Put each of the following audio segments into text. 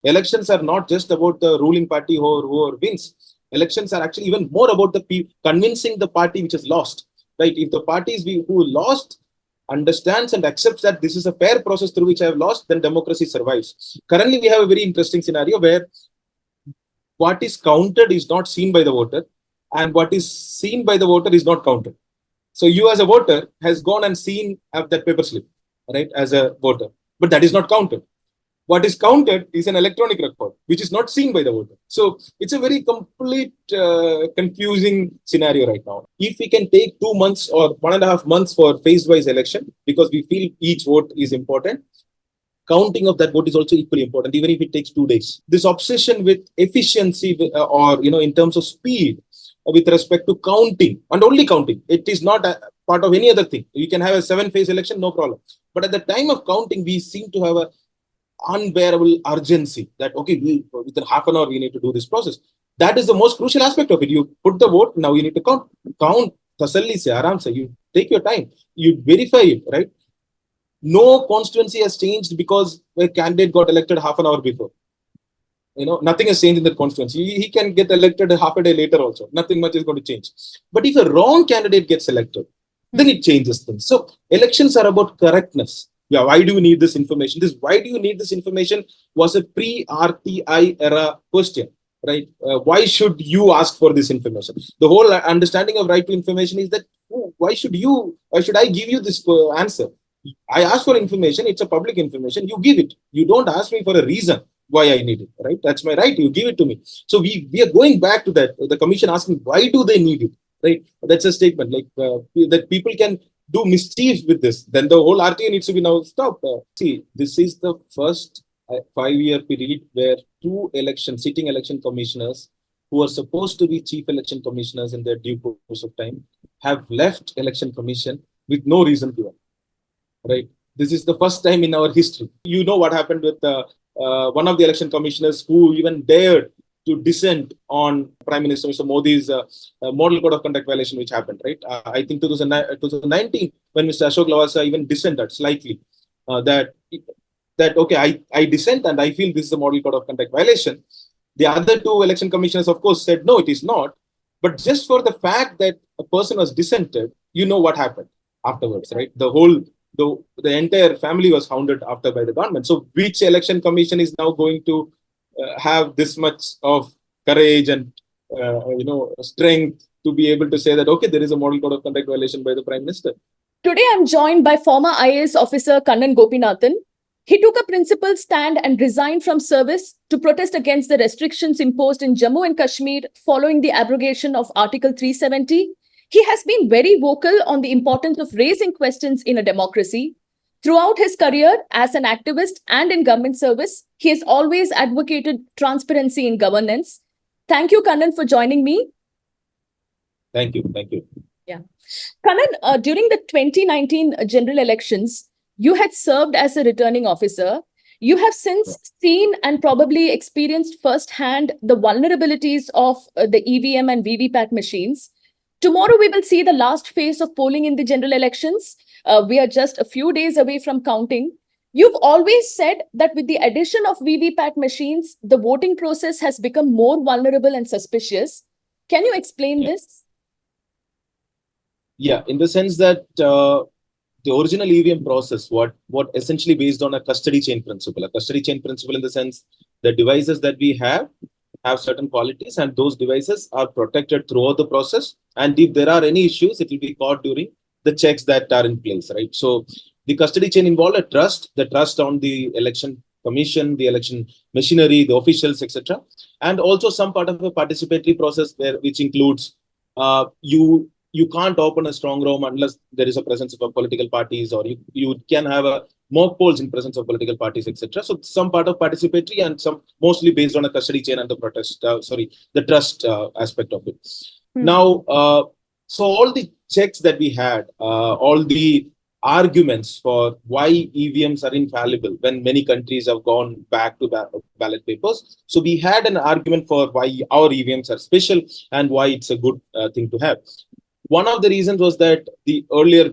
Elections are not just about the ruling party who wins. Elections are actually even more about the convincing the party which has lost. Right? If the parties who lost understands and accepts that this is a fair process through which I have lost, then democracy survives. Currently, we have a very interesting scenario where what is counted is not seen by the voter, and what is seen by the voter is not counted. So you as a voter has gone and seen that paper slip, right, as a voter, but that is not counted. What is counted is an electronic record, which is not seen by the voter. So it's a very complete confusing scenario right now. If we can take 2 months or 1.5 months for phase-wise election, because we feel each vote is important, counting of that vote is also equally important, even if it takes 2 days. This obsession with efficiency or, in terms of speed with respect to counting and only counting, it is not a part of any other thing. You can have a 7-phase election, no problem. But at the time of counting, we seem to have a unbearable urgency that, okay, within half an hour, we need to do this process. That is the most crucial aspect of it. You put the vote, now you need to count, tasalli se, aram se, you take your time, you verify it, right? No constituency has changed because a candidate got elected half an hour before. Nothing has changed in that constituency. He can get elected half a day later also. Nothing much is going to change. But if a wrong candidate gets elected, then it changes things. So elections are about correctness. Yeah, why do you need this information? Why do you need this information was a pre-RTI era question, right? Why should you ask for this information? The whole understanding of right to information is that, why should I give you this answer? I ask for information, it's a public information, you give it. You don't ask me for a reason why I need it, right? That's my right, you give it to me. So we are going back to that, the commission asking, why do they need it, right? That's a statement, like that people can do mischief with this, then the whole RTA needs to be now stopped. See, this is the first 5-year period where two sitting election commissioners who are supposed to be chief election commissioners in their due course of time have left election commission with no reason given. Right. This is the first time in our history. You know what happened with one of the election commissioners who even dared to dissent on Prime Minister Mr. Modi's model code of conduct violation, which happened, right? I think 2019, when Mr. Ashok Lavasa even dissented slightly, that okay, I dissent and I feel this is a model code of conduct violation. The other two election commissioners, of course, said no, it is not. But just for the fact that a person was dissented, you know what happened afterwards, right? The entire family was hounded after by the government. So which election commission is now going to have this much of courage and strength to be able to say that, okay, there is a model code of conduct violation by the Prime Minister? Today I'm joined by former IAS officer Kannan Gopinathan. He took a principled stand and resigned from service to protest against the restrictions imposed in Jammu and Kashmir following the abrogation of Article 370. He has been very vocal on the importance of raising questions in a democracy. Throughout his career as an activist and in government service, he has always advocated transparency in governance. Thank you, Kannan, for joining me. Thank you. Yeah. Kannan, during the 2019 general elections, you had served as a returning officer. You have since seen and probably experienced firsthand the vulnerabilities of the EVM and VVPAT machines. Tomorrow, we will see the last phase of polling in the general elections. We are just a few days away from counting. You've always said that with the addition of VVPAT machines, the voting process has become more vulnerable and suspicious. Can you explain this? Yeah, in the sense that the original EVM process, what essentially based on a custody chain principle. A custody chain principle in the sense the devices that we have certain qualities, and those devices are protected throughout the process. And if there are any issues, it will be caught during the checks that are in place, right? So the custody chain involved the trust on the election commission, the election machinery, the officials, etc. And also some part of a participatory process which includes you can't open a strong room unless there is a presence of political parties, or you can have a mock polls in presence of political parties, etc. So some part of participatory and some mostly based on a custody chain and the trust aspect of it. Now, so all the checks that we had, all the arguments for why EVMs are infallible when many countries have gone back to ballot papers. So we had an argument for why our EVMs are special and why it's a good thing to have. One of the reasons was that the earlier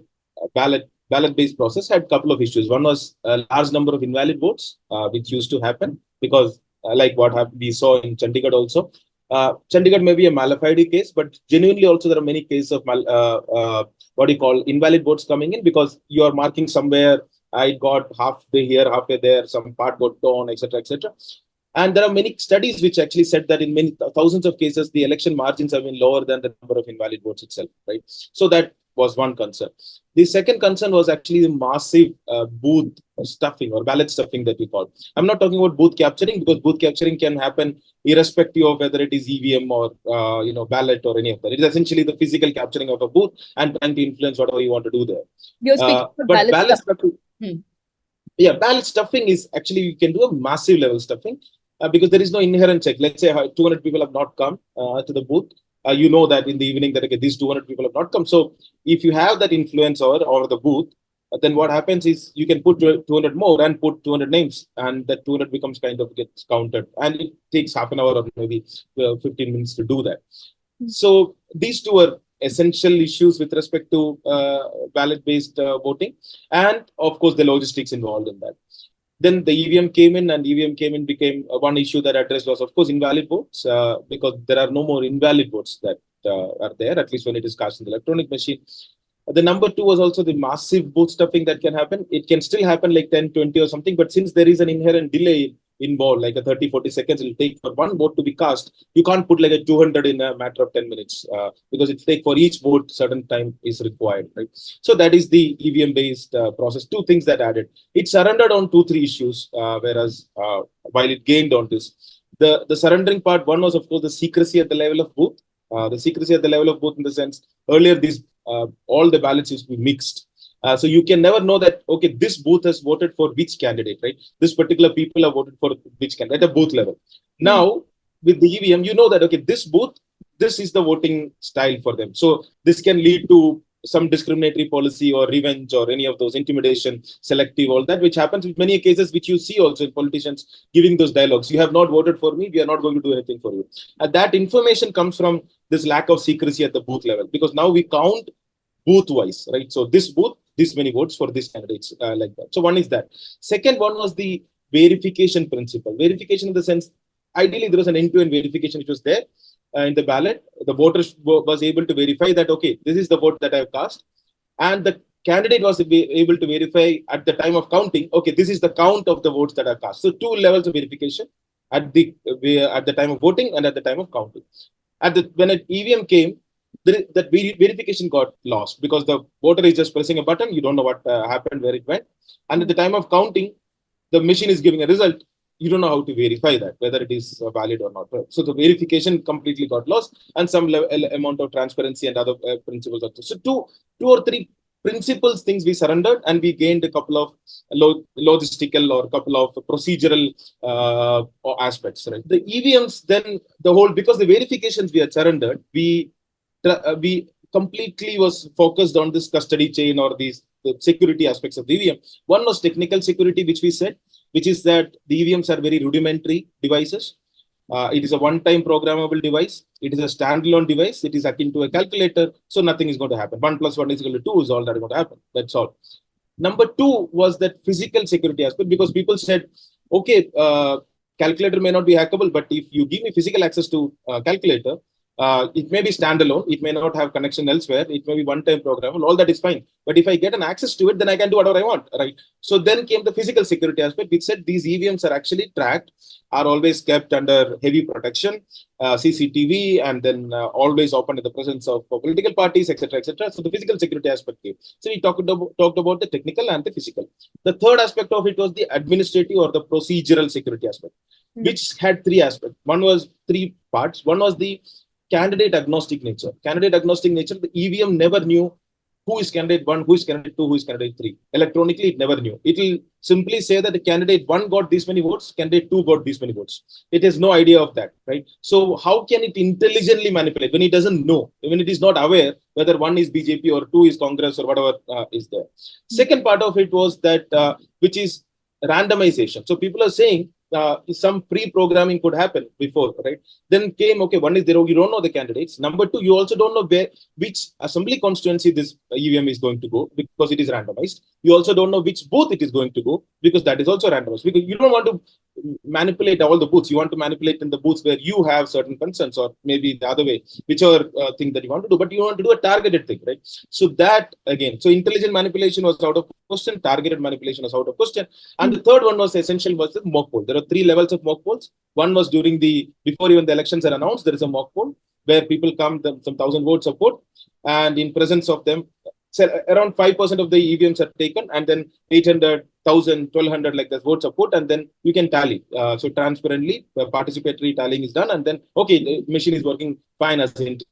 ballot-based process had a couple of issues. One was a large number of invalid votes, which used to happen because like we saw in Chandigarh also. Chandigarh may be a malafide case, but genuinely also there are many cases of what do you call invalid votes coming in because you are marking somewhere. I got halfway here, halfway there, some part got torn, etc., etc. And there are many studies which actually said that in many thousands of cases, the election margins have been lower than the number of invalid votes itself, right? So that was one concern. The second concern was actually the massive booth stuffing or ballot stuffing that we call. I'm not talking about booth capturing because booth capturing can happen irrespective of whether it is EVM or ballot or any of that. It is essentially the physical capturing of a booth and trying to influence whatever you want to do there. You're speaking about But ballot stuffing. stuffing, yeah, ballot stuffing is actually you can do a massive level stuffing because there is no inherent check. Let's say 200 people have not come to the booth. You know that in the evening that okay, these 200 people have not come. So if you have that influence over the booth, then what happens is you can put 200 more and put 200 names, and that 200 becomes kind of gets counted, and it takes half an hour or maybe 15 minutes to do that. So these two are essential issues with respect to ballot-based voting, and of course the logistics involved in that. Then the EVM came in, and EVM came in became one issue that addressed was, of course, invalid votes because there are no more invalid votes that are there, at least when it is cast in the electronic machine. The number two was also the massive booth stuffing that can happen. It can still happen like 10, 20 or something, but since there is an inherent delay involved, like a 30, 40 seconds it will take for one vote to be cast, you can't put like a 200 in a matter of 10 minutes because it take for each vote certain time is required, right? So that is the EVM based process. Two things that added. It surrendered on 2, 3 issues, whereas while it gained on this. The surrendering part, one was of course the secrecy at the level of booth. The secrecy at the level of booth in the sense, earlier these all the ballots used to be mixed. So you can never know that, okay, this booth has voted for which candidate, right? This particular people have voted for which candidate at a booth level. Now, with the EVM, you know that, okay, this booth, this is the voting style for them. So this can lead to some discriminatory policy or revenge or any of those intimidation, selective, all that, which happens with many cases, which you see also in politicians giving those dialogues. You have not voted for me, we are not going to do anything for you. And that information comes from this lack of secrecy at the booth level, because now we count booth wise, right? So this booth, this many votes for these candidates, like that. So one is that. Second one was the verification principle. Verification in the sense, ideally there was an end-to-end verification which was there in the ballot. The voters was able to verify that, okay, this is the vote that I have cast. And the candidate was able to verify at the time of counting, okay, this is the count of the votes that are cast. So 2 levels of verification at the time of voting and at the time of counting. When an EVM came, that verification got lost because the voter is just pressing a button. You don't know what happened, where it went. And at the time of counting, the machine is giving a result. You don't know how to verify that, whether it is valid or not. So the verification completely got lost, and some amount of transparency and other principles also. So two or three principles things we surrendered, and we gained a couple of logistical or a couple of procedural aspects. Right? The EVMs, then because the verifications we had surrendered, we completely was focused on this custody chain or the security aspects of the EVM. One was technical security, which we said, which is that the EVMs are very rudimentary devices. It is a one-time programmable device. It is a standalone device. It is akin to a calculator, so nothing is going to happen. 1 + 1 = 2 is all that is going to happen. That's all. Number two was that physical security aspect, because people said, okay, calculator may not be hackable, but if you give me physical access to calculator, it may be standalone. It may not have connection elsewhere. It may be one-time programmable. All that is fine. But if I get an access to it, then I can do whatever I want, right? So then came the physical security aspect, which said these EVMs are actually tracked, are always kept under heavy protection, CCTV, and then always open in the presence of political parties, etc., etc. So the physical security aspect came. So we talked about the technical and the physical. The third aspect of it was the administrative or the procedural security aspect, which had 3 aspects. One was 3 parts. One was the candidate agnostic nature. Candidate agnostic nature, the EVM never knew who is candidate 1, who is candidate 2, who is candidate 3. Electronically, it never knew. It will simply say that the candidate 1 got this many votes, candidate 2 got this many votes. It has no idea of that, right? So how can it intelligently manipulate when it doesn't know, when it is not aware whether 1 is BJP or 2 is Congress or whatever is there. Second part of it was that, which is randomization. So people are saying, some pre-programming could happen before, right? Then came, okay, one is there, you don't know the candidates. Number 2, you also don't know which assembly constituency this EVM is going to go, because it is randomized. You also don't know which booth it is going to go, because that is also randomized. Because you don't want to manipulate all the booths. You want to manipulate in the booths where you have certain concerns, or maybe the other way, whichever thing that you want to do, but you want to do a targeted thing, right? So that again, so intelligent manipulation was out of question, targeted manipulation was out of question. And the third one was essential, was the mock poll. There are 3 levels of mock polls. One was before even the elections are announced, there is a mock poll where people come, some 1,000 votes are put, and in presence of them, around 5% of the EVMs are taken, and then 800, 1,000, 1,200 like the votes are put, and then you can tally. So transparently, participatory tallying is done, and then, okay, the machine is working fine as intended.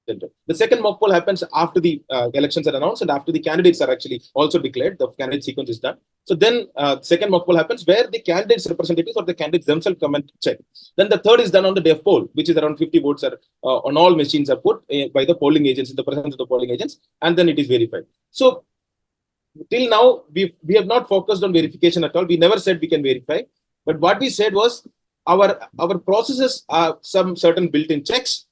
The second mock poll happens after the elections are announced and after the candidates are actually also declared. The candidate sequence is done. So then second mock poll happens where the candidates' representatives or the candidates themselves come and check. Then the third is done on the day of poll, which is around 50 votes are on all machines are put by the polling agents, in the presence of the polling agents, and then it is verified. So till now, we have not focused on verification at all. We never said we can verify. But what we said was our processes are some certain built-in checks,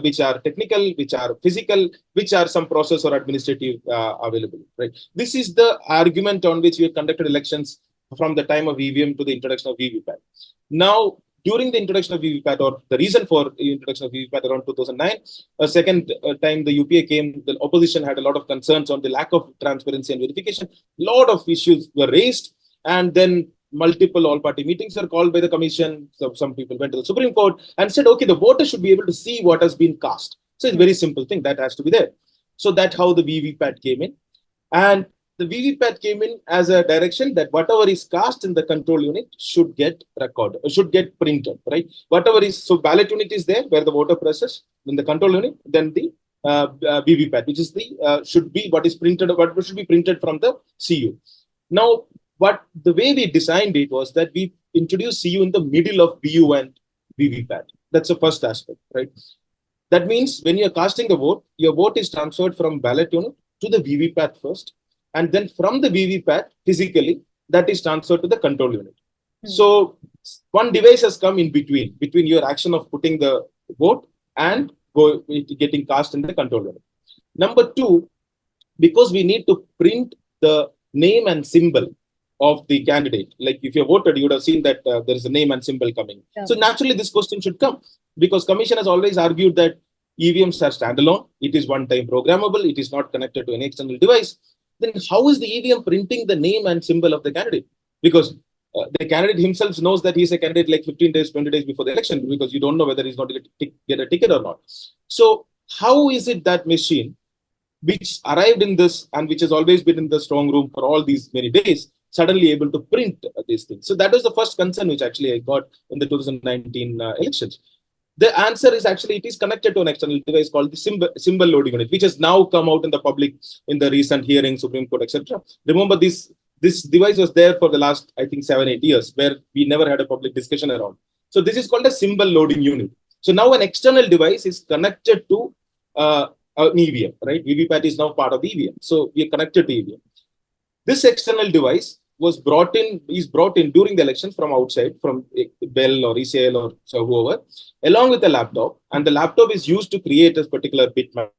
which are technical, which are physical, which are some process or administrative available. Right. This is the argument on which we have conducted elections from the time of EVM to the introduction of VVPAT. Now, during the introduction of VVPAT, or the reason for the introduction of VVPAT around 2009, a second time the UPA came, the opposition had a lot of concerns on the lack of transparency and verification. A lot of issues were raised, and then multiple all-party meetings were called by the commission. So some people went to the Supreme Court and said, okay, the voters should be able to see what has been cast. So it's a very simple thing that has to be there. So that's how the VVPAT came in. And the VVPAT came in as a direction that whatever is cast in the control unit should get recorded, should get printed, right? Whatever is, so ballot unit is there where the voter presses in the control unit, then the VVPAT, which is the, should be what is printed, what should be printed from the CU. Now, the way we designed it was that we introduced CU in the middle of BU and VVPAT. That's the first aspect, right? That means when you're casting the vote, your vote is transferred from ballot unit to the VVPAT first, and then from the VVPAT physically, that is transferred to the control unit. So one device has come in between your action of putting the vote and getting cast in the control unit. Number 2, because we need to print the name and symbol of the candidate. Like if you voted, you would have seen that there is a name and symbol coming. Yeah. So naturally, this question should come because Commission has always argued that EVMs are standalone. It is one-time programmable. It is not connected to an external device. Then how is the EVM printing the name and symbol of the candidate? Because the candidate himself knows that he's a candidate like 15 days, 20 days before the election, because you don't know whether he's going to get a ticket or not. So how is it that machine, which arrived in this and which has always been in the strong room for all these many days, suddenly able to print these things? So that was the first concern which actually I got in the 2019 elections. The answer is actually it is connected to an external device called the symbol loading unit, which has now come out in the public in the recent hearing, Supreme Court, etc. Remember, this device was there for the last, I think, 7-8 years, where we never had a public discussion around. So this is called a symbol loading unit. So now an external device is connected to an EVM, right? VVPAT is now part of the EVM. So we are connected to EVM. This external device is brought in during the elections from outside, from Bell or ECL or so whoever, along with a laptop, and the laptop is used to create a particular bitmap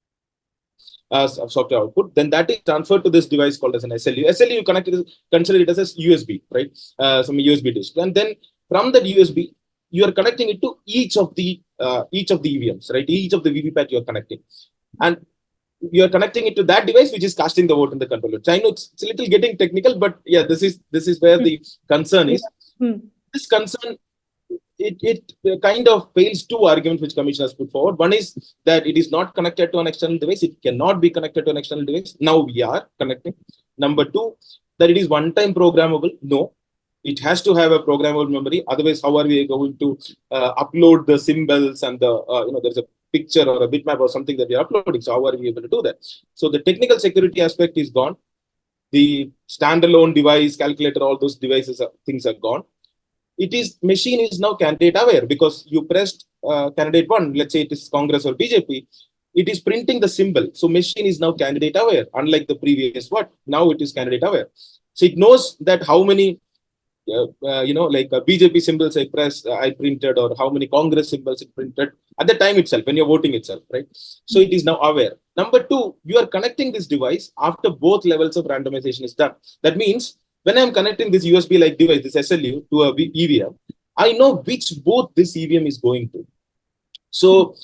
software output. Then that is transferred to this device called as an SLU. SLU you consider it as a USB, right? Some USB disk, and then from that USB you are connecting it to each of the EVMs, right? Each of the VVPAT you are connecting, and you are connecting it to that device which is casting the vote in the controller. So I know it's a little getting technical, but yeah, this is where the concern is. This concern, it kind of fails 2 arguments which Commission has put forward. One is that it is not connected to an external device. It cannot be connected to an external device. Now we are connecting. Number 2, that it is one-time programmable. No, it has to have a programmable memory. Otherwise, how are we going to upload the symbols and the, there's a picture or a bitmap or something that we are uploading. So how are we able to do that? So the technical security aspect is gone. The standalone device, calculator, all those devices, things are gone. Machine is now candidate aware because you pressed candidate 1, let's say it is Congress or BJP, it is printing the symbol. So machine is now candidate aware, unlike the previous now it is candidate aware. So it knows that how many like BJP symbols I printed, or how many Congress symbols it printed at the time itself, when you're voting itself, right? So it is now aware. Number 2, you are connecting this device after both levels of randomization is done. That means when I'm connecting this USB-like device, this SLU, to a EVM, I know which booth this EVM is going to. So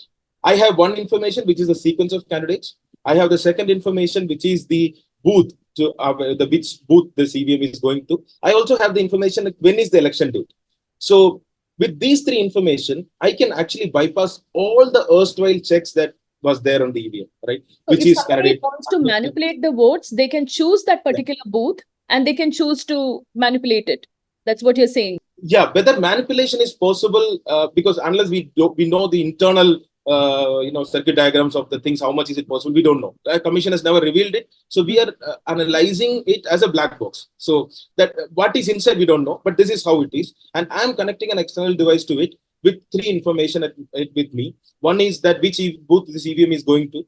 I have one information, which is the sequence of candidates. I have the second information, which is the booth to the which booth this EVM is going to. I also have the information like when is the election date. So with these three information, I can actually bypass all the erstwhile checks that was there on the EVM, right? So Which if is somebody candidate. wants to manipulate the votes, they can choose that particular booth and they can choose to manipulate it. That's what you're saying. Yeah, whether manipulation is possible, because unless we know the internal circuit diagrams of the things, how much is it possible, we don't know. The commission has never revealed it, so we are analyzing it as a black box. So that what is inside we don't know, but this is how it is, and I'm connecting an external device to it with three information with me. One is that which booth this EVM is going to,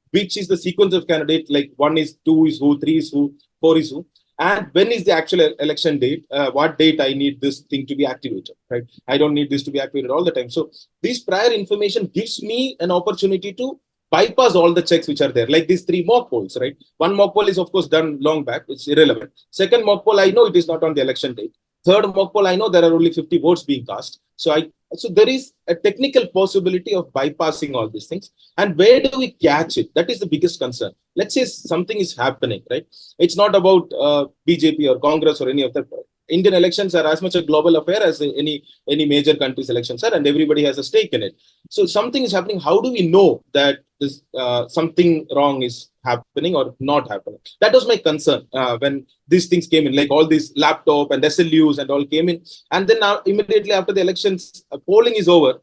which is the sequence of candidate, like 1 is 2 is who, 3 is who, 4 is who, and when is the actual election date, what date I need this thing to be activated, right? I don't need this to be activated all the time. So this prior information gives me an opportunity to bypass all the checks which are there, like these three mock polls, right? One mock poll is of course done long back, it's irrelevant. Second mock poll, I know it is not on the election date. Third mock poll, I know there are only 50 votes being cast. So there is a technical possibility of bypassing all these things. And where do we catch it? That is the biggest concern. Let's say something is happening, right? It's not about BJP or Congress or any of that. Indian elections are as much a global affair as any major country's elections are, and everybody has a stake in it. So something is happening. How do we know that this something wrong is happening or not happening? That was my concern when these things came in, like all these laptop and SLUs and all came in, and then now immediately after the elections, polling is over.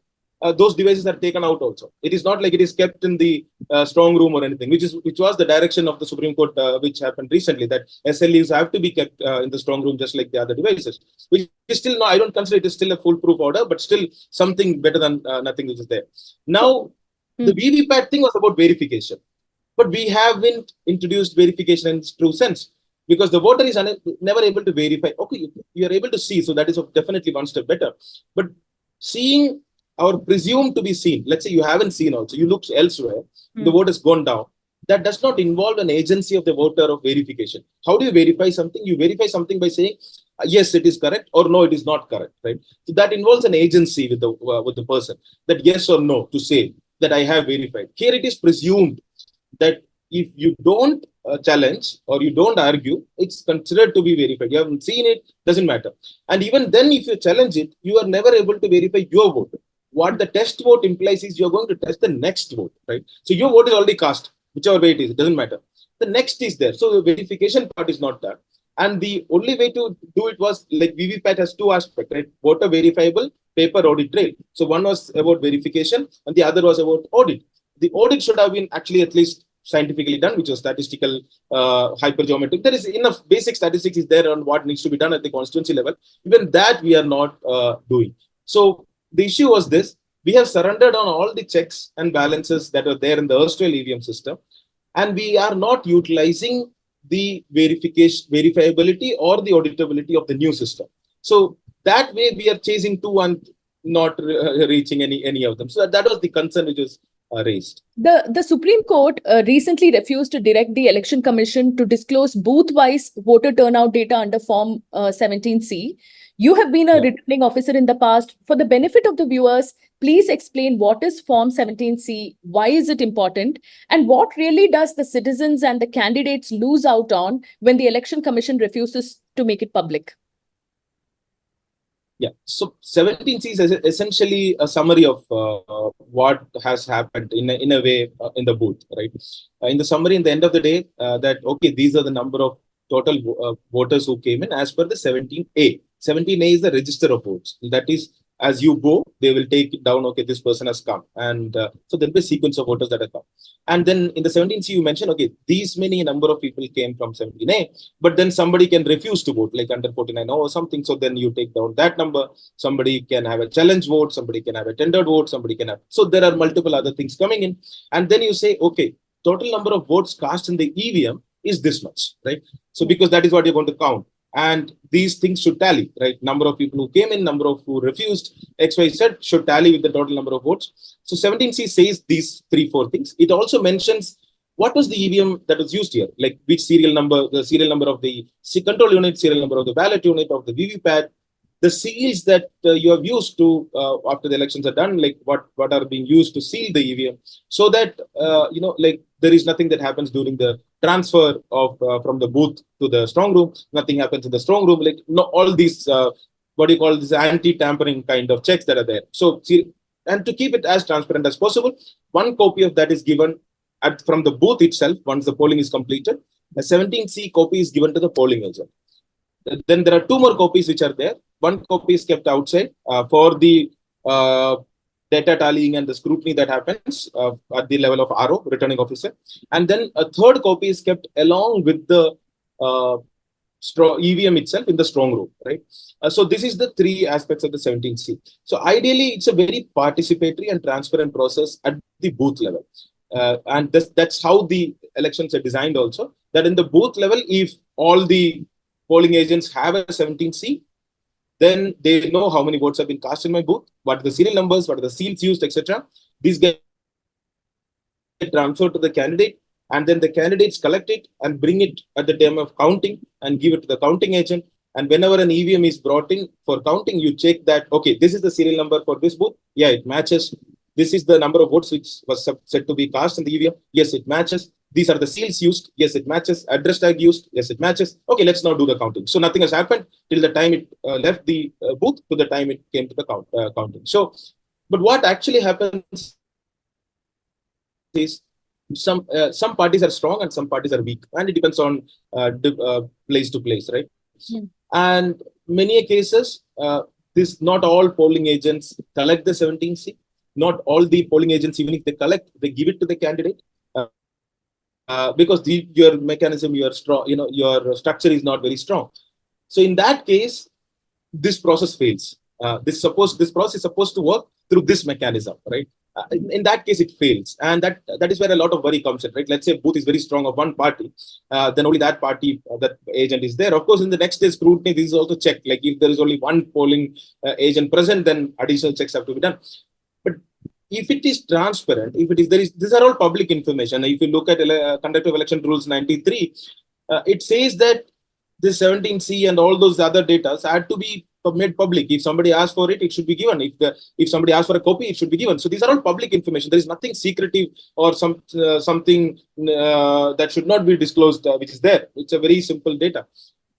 Those devices are taken out also. It is not like it is kept in the strong room or anything, which was the direction of the Supreme Court, which happened recently, that SLEs have to be kept in the strong room just like the other devices, which is still no, I don't consider it is still a foolproof order, but still something better than nothing which is there. Now, the VVPAT thing was about verification, but we haven't introduced verification in its true sense, because the voter is never able to verify. Okay, you are able to see, so that is definitely one step better. But seeing or presumed to be seen, let's say you haven't seen also, you looked elsewhere, the vote has gone down. That does not involve an agency of the voter of verification. How do you verify something? You verify something by saying, yes, it is correct, or no, it is not correct, right? So that involves an agency with the person, that yes or no to say that I have verified. Here it is presumed that if you don't challenge or you don't argue, it's considered to be verified. You haven't seen it, doesn't matter. And even then, if you challenge it, you are never able to verify your vote. What the test vote implies is you're going to test the next vote, right? So your vote is already cast, whichever way it is, it doesn't matter. The next is there. So the verification part is not there. And the only way to do it was like VVPAT has two aspects, right? Voter verifiable, paper audit trail. So one was about verification and the other was about audit. The audit should have been actually at least scientifically done, which was statistical hypergeometric. There is enough basic statistics is there on what needs to be done at the constituency level. Even that we are not doing. So the issue was this: we have surrendered on all the checks and balances that are there in the erstwhile EVM system, and we are not utilizing the verifiability or the auditability of the new system. So that way we are chasing two and not reaching any of them. So that was the concern which was raised. The Supreme Court recently refused to direct the Election Commission to disclose booth-wise voter turnout data under Form 17C. You have been a returning officer in the past. For the benefit of the viewers, please explain what is Form 17C, why is it important, and what really does the citizens and the candidates lose out on when the Election Commission refuses to make it public? Yeah, so 17C is essentially a summary of what has happened in a way in the booth, right? In the summary, in the end of the day, that, okay, these are the number of total voters who came in as per the 17A. 17A is the register of votes. That is, as you go, they will take it down, okay, this person has come. And so there will be a sequence of voters that have come. And then in the 17C, you mentioned, okay, these many number of people came from 17A, but then somebody can refuse to vote, like under 49 or something. So then you take down that number. Somebody can have a challenge vote, somebody can have a tendered vote, somebody can have. So there are multiple other things coming in. And then you say, okay, total number of votes cast in the EVM is this much, right? So because that is what you're going to count. And these things should tally, right? Number of people who came in, number of who refused, X, Y, Z should tally with the total number of votes. So 17C says these 3-4 things. It also mentions what was the EVM that was used here? Like which serial number, the serial number of the control unit, serial number of the ballot unit, of the VVPAT, the seals that you have used to after the elections are done, like what are being used to seal the EVM, so that like there is nothing that happens during the transfer of from the booth to the strong room. Nothing happens in the strong room. Like no, all these what do you call this anti-tampering kind of checks that are there. So and to keep it as transparent as possible, one copy of that is given from the booth itself once the polling is completed. A 17C copy is given to the polling agent. Then there are two more copies which are there. One copy is kept outside for the data tallying and the scrutiny that happens at the level of RO, returning officer. And then a third copy is kept along with the EVM itself in the strong room, right? So this is the three aspects of the 17C. So ideally, it's a very participatory and transparent process at the booth level. And that's how the elections are designed also, that in the booth level, if all the polling agents have a 17C, then they know how many votes have been cast in my booth, what are the serial numbers, what are the seals used, etc. These get transferred to the candidate, and then the candidates collect it and bring it at the time of counting and give it to the counting agent. And whenever an EVM is brought in for counting, you check that, okay, this is the serial number for this booth. Yeah, it matches. This is the number of votes which was said to be cast in the EVM. Yes, it matches. These are the seals used. Yes, it matches. Address tag used. Yes, it matches. Okay, let's now do the counting. So nothing has happened till the time it left the booth to the time it came to the counting. So, but what actually happens is some parties are strong and some parties are weak, and it depends on place to place, right? Hmm. And many cases, this not all polling agents collect the 17C. Not all the polling agents, even if they collect, they give it to the candidate because your mechanism, your structure is not very strong. So in that case, this process fails. This process is supposed to work through this mechanism, right? In that case, it fails, and that is where a lot of worry comes in, right? Let's say booth is very strong of one party, then only that party, that agent is there. Of course, in the next day scrutiny, this is also checked. Like if there is only one polling agent present, then additional checks have to be done. But if it is transparent, if it is these are all public information. If you look at Conduct of Election Rules 93, it says that the 17C and all those other data had to be made public. If somebody asks for it, it should be given. If somebody asks for a copy, it should be given. So these are all public information. There is nothing secretive or something that should not be disclosed, which is there. It's a very simple data.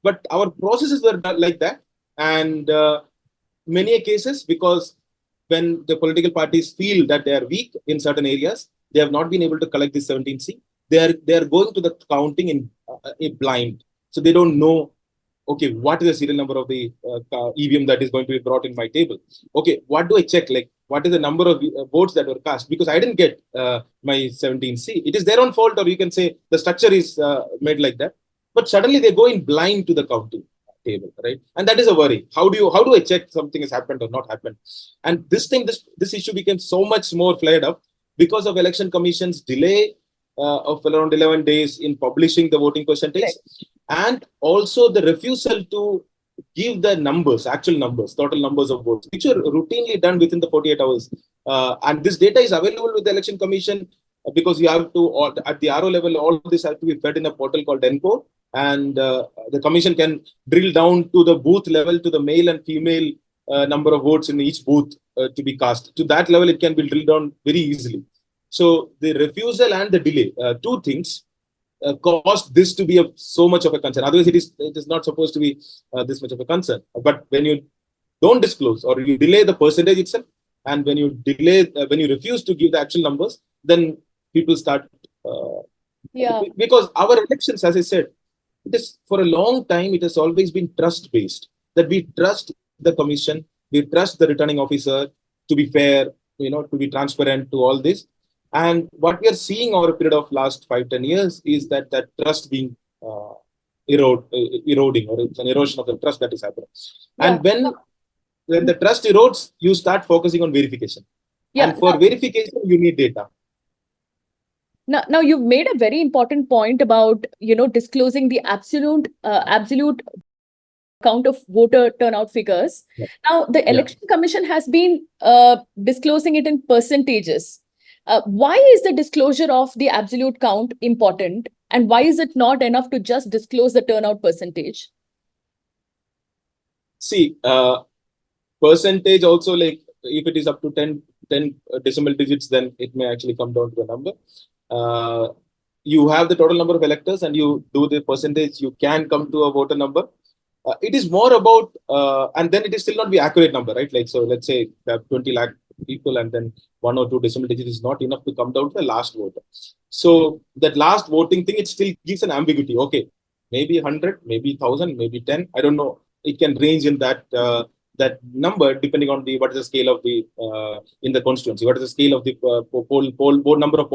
But our processes were not like that, and many cases, because when the political parties feel that they are weak in certain areas, they have not been able to collect this 17C. They are going to the counting in blind. So they don't know, okay, what is the serial number of the EVM that is going to be brought in my table? Okay, what do I check? Like, what is the number of votes that were cast? Because I didn't get my 17C. It is their own fault, or you can say the structure is made like that. But suddenly they go in blind to the counting table, right? And that is a worry. How do I check something has happened or not happened? And this issue became so much more flared up because of Election Commission's delay of around 11 days in publishing the voting percentage, right, and also the refusal to give the numbers, actual numbers, total numbers of votes, which are routinely done within the 48 hours. And this data is available with the Election Commission because you have to, at the RO level, all this has to be fed in a portal called ENCO. And the commission can drill down to the booth level, to the male and female number of votes in each booth to be cast. To that level, it can be drilled down very easily. So the refusal and the delay, two things, caused this to be so much of a concern. Otherwise, it is not supposed to be this much of a concern. But when you don't disclose or you delay the percentage itself, and when you refuse to give the actual numbers, then people start. Because our elections, as I said, it is for a long time, it has always been trust-based. That we trust the commission, we trust the returning officer to be fair, to be transparent to all this. And what we are seeing over a period of last 5-10 years is that trust being eroding, or it's an erosion of the trust that is happening. Yeah. And when the trust erodes, you start focusing on verification. Yeah. And for verification, you need data. Now you've made a very important point about, disclosing the absolute count of voter turnout figures. Yeah. Now, the Election Commission has been disclosing it in percentages. Why is the disclosure of the absolute count important? And why is it not enough to just disclose the turnout percentage? See, percentage also, like if it is up to 10 decimal digits, then it may actually come down to the number. You have the total number of electors and you do the percentage, you can come to a voter number. It is more about, and then it is still not the accurate number, right? Like, so let's say you have 20 lakh people and then 1 or 2 decimal digits is not enough to come down to the last voter. So that last voting thing, it still gives an ambiguity. Okay, maybe 100, maybe 1,000, maybe 10. I don't know. It can range in that number depending on the what is the scale of the in the constituency, what is the scale of the poll number of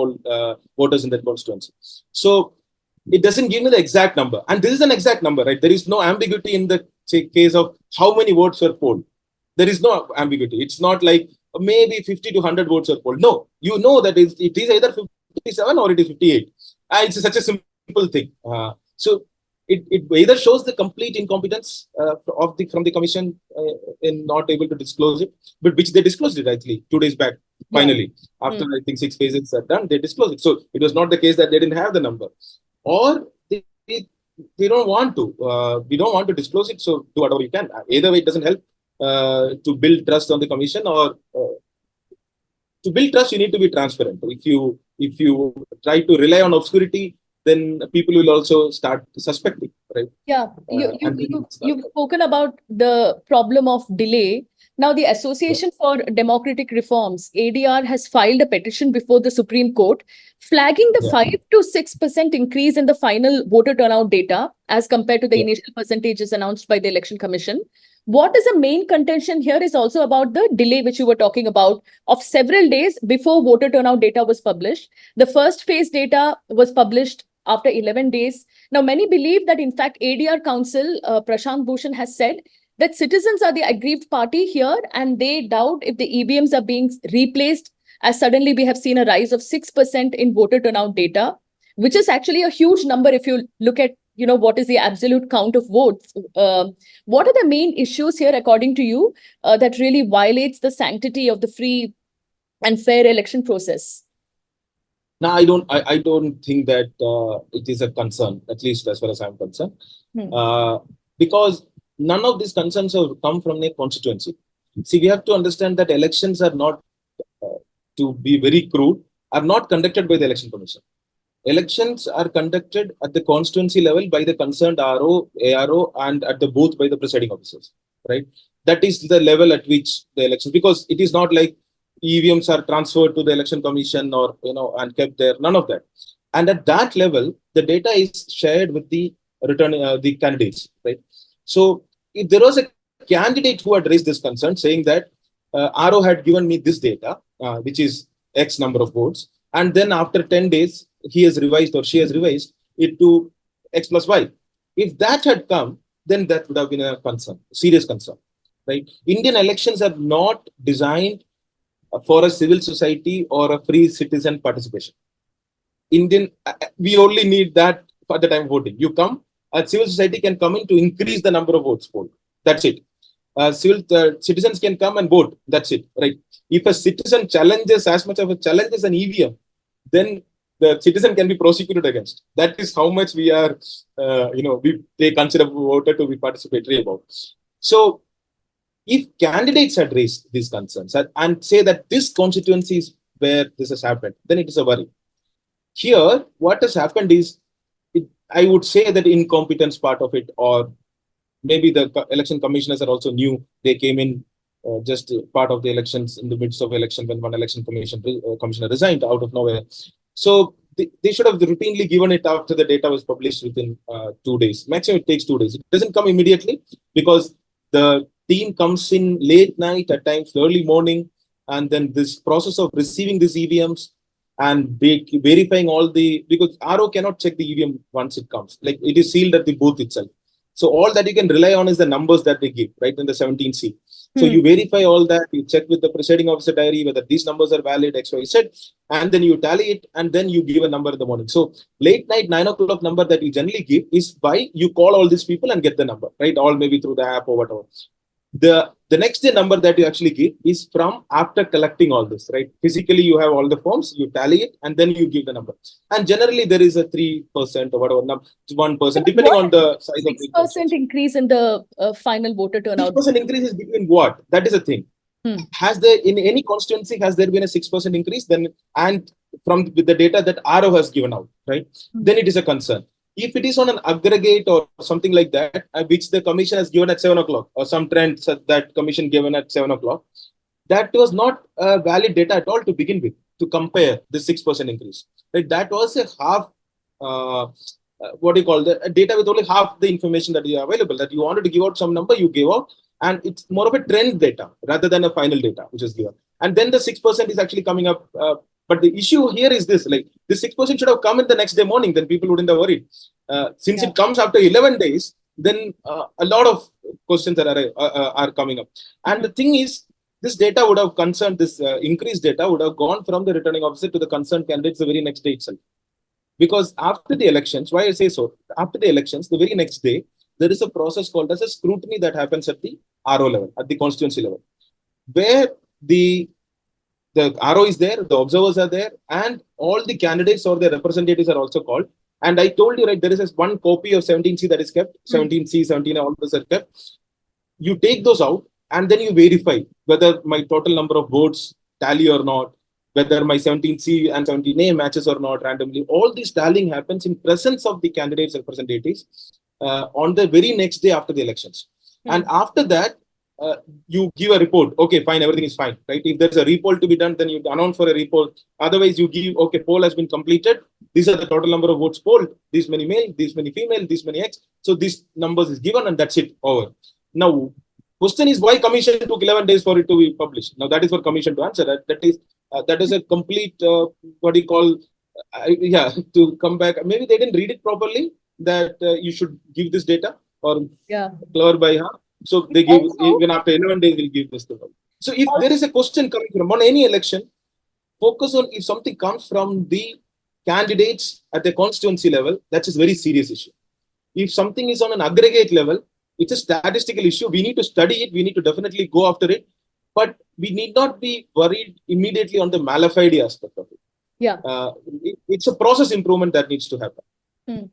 voters in that constituency. So it doesn't give me the exact number, and this is an exact number, right? There is no ambiguity in the case of how many votes were polled. There is no ambiguity. It's not like maybe 50 to 100 votes were polled. No, you know that it is either 57 or it is 58. It's such a simple thing. So it either shows the complete incompetence from the commission in not able to disclose it, but which they disclosed it actually 2 days back. Finally, after I think 6 phases are done, they disclosed it. So it was not the case that they didn't have the number, or they don't want to. We don't want to disclose it. So do whatever you can. Either way, it doesn't help to build trust on the commission, or to build trust, you need to be transparent. If you try to rely on obscurity, then people will also start suspecting, right? Yeah, you've spoken about the problem of delay. Now, the Association for Democratic Reforms, ADR, has filed a petition before the Supreme Court flagging the 5 to 6% increase in the final voter turnout data as compared to the initial percentages announced by the Election Commission. What is the main contention here is also about the delay which you were talking about of several days before voter turnout data was published. The first phase data was published after 11 days. Now, many believe that, in fact, ADR Council, Prashant Bhushan, has said that citizens are the aggrieved party here, and they doubt if the EVMs are being replaced, as suddenly we have seen a rise of 6% in voter turnout data, which is actually a huge number if you look at, what is the absolute count of votes. What are the main issues here, according to you, that really violates the sanctity of the free and fair election process? No, I don't think that it is a concern, at least as far as I'm concerned, because none of these concerns have come from a constituency. See, we have to understand that elections are not, to be very crude, are not conducted by the Election Commission. Elections are conducted at the constituency level by the concerned RO, ARO, and at the booth by the presiding officers, right? That is the level at which the elections, because it is not like EVMs are transferred to the Election Commission or, and kept there, none of that. And at that level, the data is shared with the the candidates, right? So if there was a candidate who had raised this concern saying that RO had given me this data, which is X number of votes, and then after 10 days, he has revised or she has revised it to X plus Y. If that had come, then that would have been a concern, serious concern, right? Indian elections are not designed for a civil society or a free citizen participation. We only need that for the time of voting. You come, a civil society can come in to increase the number of votes polled. That's it. Citizens can come and vote. That's it, right? If a citizen challenges as much of a challenge as an EVM, then the citizen can be prosecuted against. That is how much we are, they consider voter to be participatory about. So, if candidates had raised these concerns and say that this constituency is where this has happened, then it is a worry. Here, what has happened is, I would say that incompetence part of it, or maybe the election commissioners are also new. They came in just part of the elections in the midst of election when one election commissioner resigned out of nowhere. So they should have routinely given it after the data was published within 2 days. Maximum it takes 2 days. It doesn't come immediately because the team comes in late night, at times early morning, and then this process of receiving these EVMs and verifying all because RO cannot check the EVM once it comes. Like, it is sealed at the booth itself. So all that you can rely on is the numbers that they give, right, in the 17C. So you verify all that, you check with the presiding officer diary whether these numbers are valid, X, Y, Z, and then you tally it, and then you give a number in the morning. So late night, 9 o'clock number that you generally give is by you call all these people and get the number, right? All maybe through the app or whatever. The next day number that you actually give is from after collecting all this, right? Physically, you have all the forms, you tally it, and then you give the number. And generally, there is a 3% or whatever, 1%, depending What on the size of the 6% increase in the final voter turnout? 6% increase is between what? That is a thing. Hmm. Has there in any constituency has there been a 6% increase? Then and from the data that RO has given out, right? Then it is a concern. If it is on an aggregate or something like that, which the commission has given at 7 o'clock, or some trends that commission given at 7 o'clock, that was not valid data at all to begin with to compare the 6% increase. Right? That was a half. What do you call the data with only half the information that is available. That you wanted to give out some number, you gave out, and it's more of a trend data rather than a final data which is given. And then the 6% is actually coming up. But the issue here is this: like the 6% should have come in the next day morning, then people wouldn't have worried. Since it comes after 11 days, then a lot of questions are coming up. And the thing is, this data would have concerned this increased data would have gone from the returning officer to the concerned candidates the very next day itself. Because after the elections, why I say so, after the elections, the very next day, there is a process called as a scrutiny that happens at the RO level, at the constituency level, where the RO is there, the observers are there, and all the candidates or their representatives are also called. And I told you, right, there is this one copy of 17C that is kept, 17C, 17, all those are kept. You take those out, and then you verify whether my total number of votes tally or not, whether my 17C and 17A matches or not randomly. All this tallying happens in presence of the candidates and representatives on the very next day after the elections. And after that, you give a report. Okay, fine, everything is fine, right? If there's a repoll to be done, then you announce for a repoll. Otherwise, you give, okay, poll has been completed. These are the total number of votes polled. This many male, this many female, this many X. So these numbers is given, and that's it, over. Now, question is why commission took 11 days for it to be published. Now that is for commission to answer. That is a complete what do you call to come back. Maybe they didn't read it properly. That you should give this data or clever by heart. So they give even after 11 days they'll give this to them. So if there is a question coming from on any election, focus on if something comes from the candidates at the constituency level. That's a very serious issue. If something is on an aggregate level, it's a statistical issue. We need to study it. We need to definitely go after it. But we need not be worried immediately on the malafide aspect of it. It's a process improvement that needs to happen.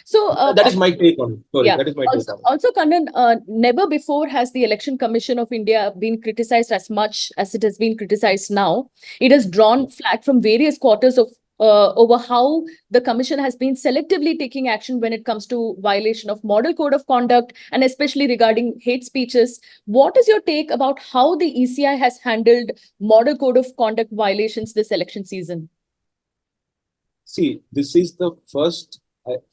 So that is my take on it. Sorry, that is my take on it. Also, Kannan, never before has the Election Commission of India been criticized as much as it has been criticized now. It has drawn flag from various quarters of over how the commission has been selectively taking action when it comes to violation of model code of conduct and especially regarding hate speeches. What is your take about how the ECI has handled model code of conduct violations this election season? See, this is the first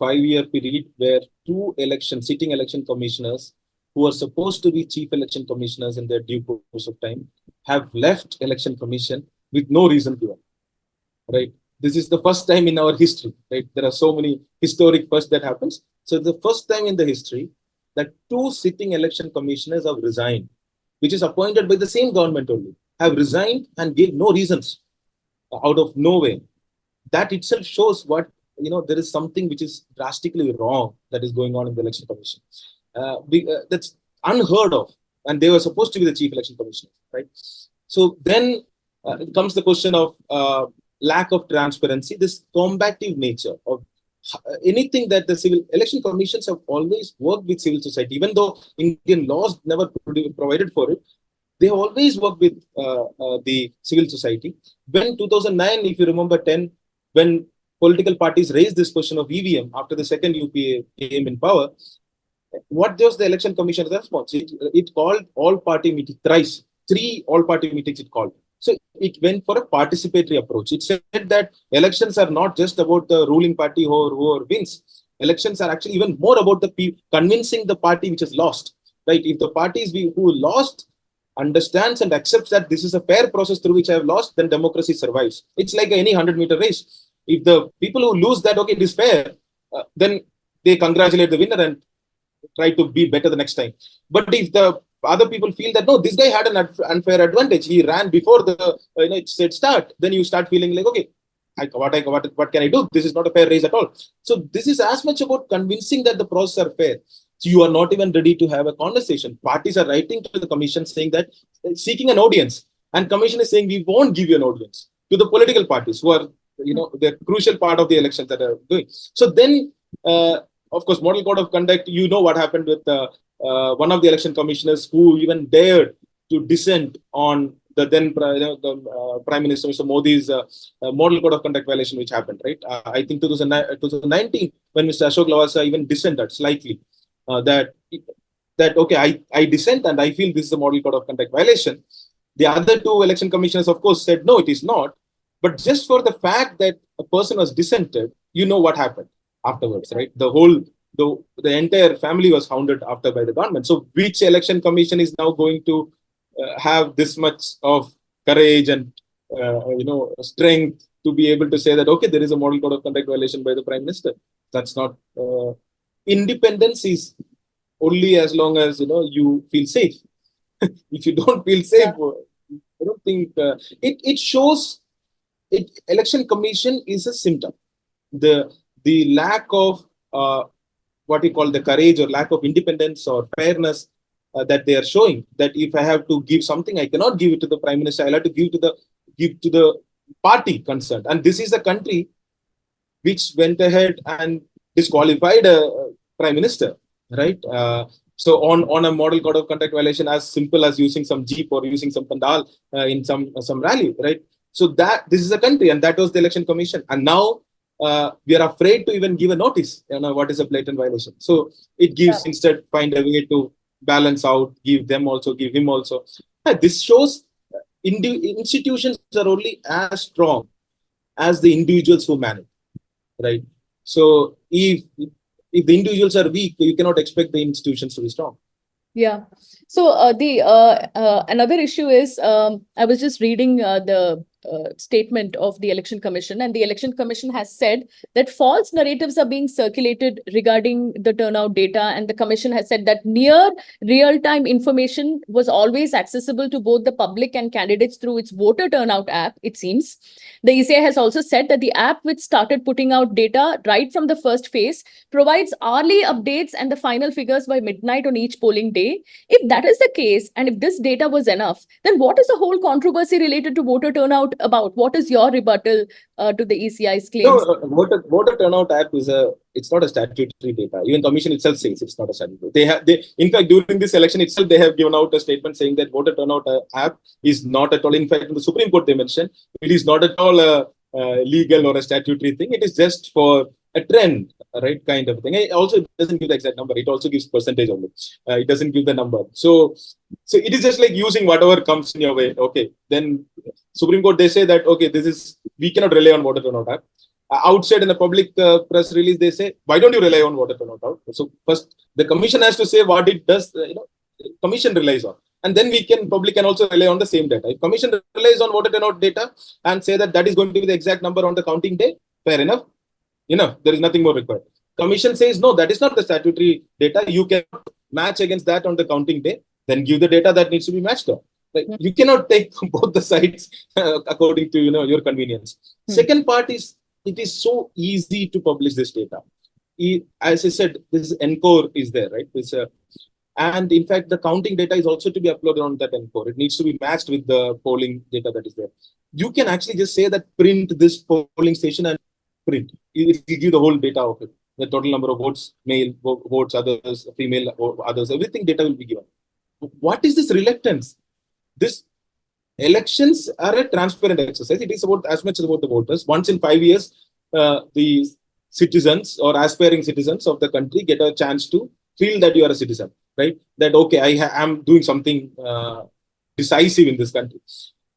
5-year period where two sitting election commissioners who are supposed to be chief election commissioners in their due course of time have left election commission with no reason given, right? This is the first time in our history, right? There are so many historic firsts that happens. So the first time in the history that two sitting election commissioners have resigned, which is appointed by the same government only, have resigned and gave no reasons out of nowhere. That itself shows what, there is something which is drastically wrong that is going on in the election commission. That's unheard of. And they were supposed to be the chief election commissioner, right? So then comes the question of lack of transparency, this combative nature of anything that the civil election commissions have always worked with civil society, even though Indian laws never provided for it. They always work with the civil society. When 2009, if you remember, when political parties raised this question of EVM after the second UPA came in power, what was the election commission's response? It called all party meetings thrice. 3 all-party meetings it called. So it went for a participatory approach. It said that elections are not just about the ruling party who wins. Elections are actually even more about the convincing the party which has lost. Right? If the parties who lost understands and accepts that this is a fair process through which I have lost, then democracy survives. It's like any 100-meter race. If the people who lose that, okay, it is fair, then they congratulate the winner and try to be better the next time. But if the other people feel that, no, this guy had an unfair advantage, he ran before the it said start, then you start feeling like, okay, what can I do? This is not a fair race at all. So this is as much about convincing that the process are fair. So you are not even ready to have a conversation. Parties are writing to the commission saying that seeking an audience, and commission is saying we won't give you an audience to the political parties who are the crucial part of the elections that are doing. So then, of course, model code of conduct. You know what happened with one of the election commissioners who even dared to dissent on the then Prime Minister Mr. Modi's model code of conduct violation, which happened, right? I think 2019, when Mr. Ashok Lavasa even dissented slightly, that okay, I dissent and I feel this is a model code of conduct violation. The other two election commissioners, of course, said no, it is not. But just for the fact that a person was dissented, you know what happened afterwards, right? The entire family was hounded after by the government. So which election commission is now going to have this much of courage and strength to be able to say that okay, there is a model code of conduct violation by the Prime Minister? That's not. Independence is only as long as you feel safe. If you don't feel safe, I don't think it shows. Election commission is a symptom. The lack of what we call the courage or lack of independence or fairness that they are showing. That if I have to give something, I cannot give it to the Prime Minister. I'll have to give to the party concerned. And this is a country which went ahead and disqualified a Prime Minister, right? So on a model code of conduct violation as simple as using some jeep or using some pandal in some rally, right? So that this is a country, and that was the election commission. And now we are afraid to even give a notice, what is a blatant violation. So it gives, instead, find a way to balance out, give them also, give him also. This shows institutions are only as strong as the individuals who manage, right? So if the individuals are weak, you cannot expect the institutions to be strong. Yeah. So the another issue is I was just reading the statement of the Election Commission, and the Election Commission has said that false narratives are being circulated regarding the turnout data, and the Commission has said that near real-time information was always accessible to both the public and candidates through its voter turnout app, it seems. The ECI has also said that the app, which started putting out data right from the first phase, provides hourly updates and the final figures by midnight on each polling day. If that is the case, and if this data was enough, then what is the whole controversy related to voter turnout about? What is your rebuttal to the ECI's claims? No, voter turnout app it's not a statutory data. Even Commission itself says it's not a statutory. In fact, during this election itself, they have given out a statement saying that voter turnout app is not at all. In fact, in the Supreme Court, they mentioned it is not at all a legal or a statutory thing. It is just for a trend, right, kind of thing. It also doesn't give the exact number. It also gives percentage of it. It doesn't give the number. So it is just like using whatever comes in your way. Okay, then Supreme Court, they say that okay, we cannot rely on voter turnout app. Outside in a public press release, they say, why don't you rely on voter turnout app? So first, the Commission has to say what it does. Commission relies on. And then public can also rely on the same data. If Commission relies on voter turnout data and say that is going to be the exact number on the counting day, fair enough. There is nothing more required. Commission says, no, that is not the statutory data. You cannot match against that on the counting day. Then give the data that needs to be matched on. Like, you cannot take both the sides according to your convenience. Second part is, it is so easy to publish this data. As I said, this ENCORE is there, right? And in fact, the counting data is also to be uploaded on that ENCORE. It needs to be matched with the polling data that is there. You can actually just say that print this polling station and print. It will give the whole data of it. The total number of votes, male votes, others, female, others, everything data will be given. What is this reluctance? This elections are a transparent exercise. It is about as much about the voters. Once in 5 years, the citizens or aspiring citizens of the country get a chance to feel that you are a citizen, right? That, okay, I am doing something decisive in this country.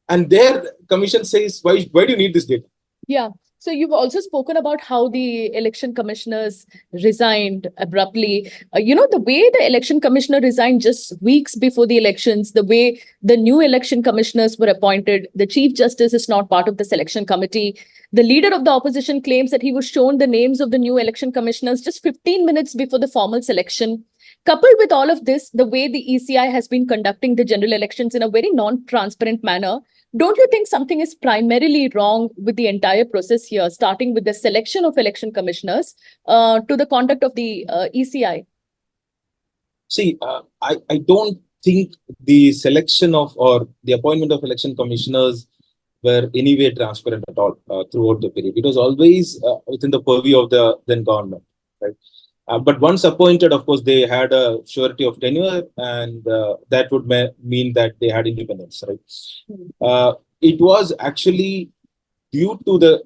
And their commission says, why do you need this data? Yeah. So you've also spoken about how the election commissioners resigned abruptly. The way the election commissioner resigned just weeks before the elections, the way the new election commissioners were appointed, the chief justice is not part of the selection committee. The leader of the opposition claims that he was shown the names of the new election commissioners just 15 minutes before the formal selection. Coupled with all of this, the way the ECI has been conducting the general elections in a very non-transparent manner, don't you think something is primarily wrong with the entire process here, starting with the selection of election commissioners to the conduct of the ECI? See, I don't think the selection of or the appointment of election commissioners were anyway transparent at all throughout the period. It was always within the purview of the then government, right? But once appointed, of course, they had a surety of tenure, and that would mean that they had independence, right? It was actually due to the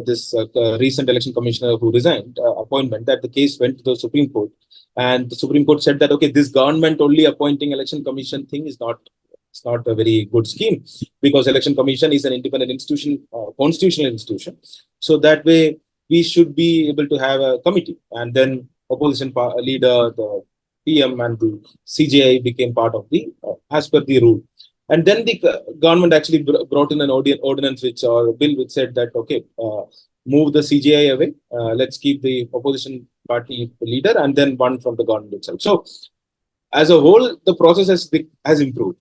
this recent election commissioner who resigned appointment that the case went to the Supreme Court, and the Supreme Court said that okay, this government only appointing election commission thing is not, it's not a very good scheme, because election commission is an independent institution, constitutional institution. So that way we should be able to have a committee, and then opposition leader, the PM, and the CJI became part of the as per the rule. And then the government actually brought in an ordinance which or a bill which said that okay, move the CJI away. Let's keep the opposition party leader and then one from the government itself. So as a whole, the process has improved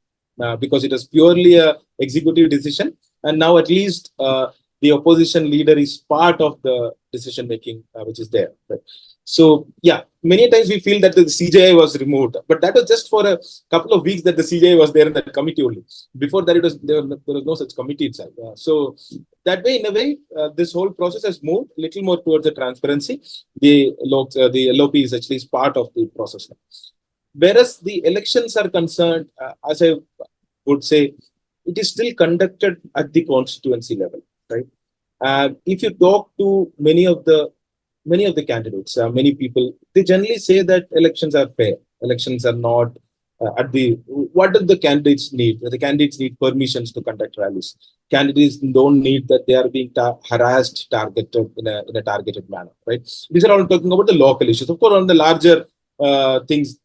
because it was purely a executive decision, and now at least the opposition leader is part of the decision making, which is there. Right? So yeah, many times we feel that the CJI was removed, but that was just for a couple of weeks that the CJI was there in that committee only. Before that, it was there was no such committee itself. So that way, in a way, this whole process has moved a little more towards the transparency. The LOP is actually part of the process now. Whereas the elections are concerned, as I would say, it is still conducted at the constituency level, right? If you talk to many of the candidates, many people, they generally say that elections are fair. Elections are not at the, what do the candidates need? The candidates need permissions to conduct rallies. Candidates don't need that they are being harassed, targeted in a targeted manner, right? These are all talking about the local issues. Of course, on the larger things,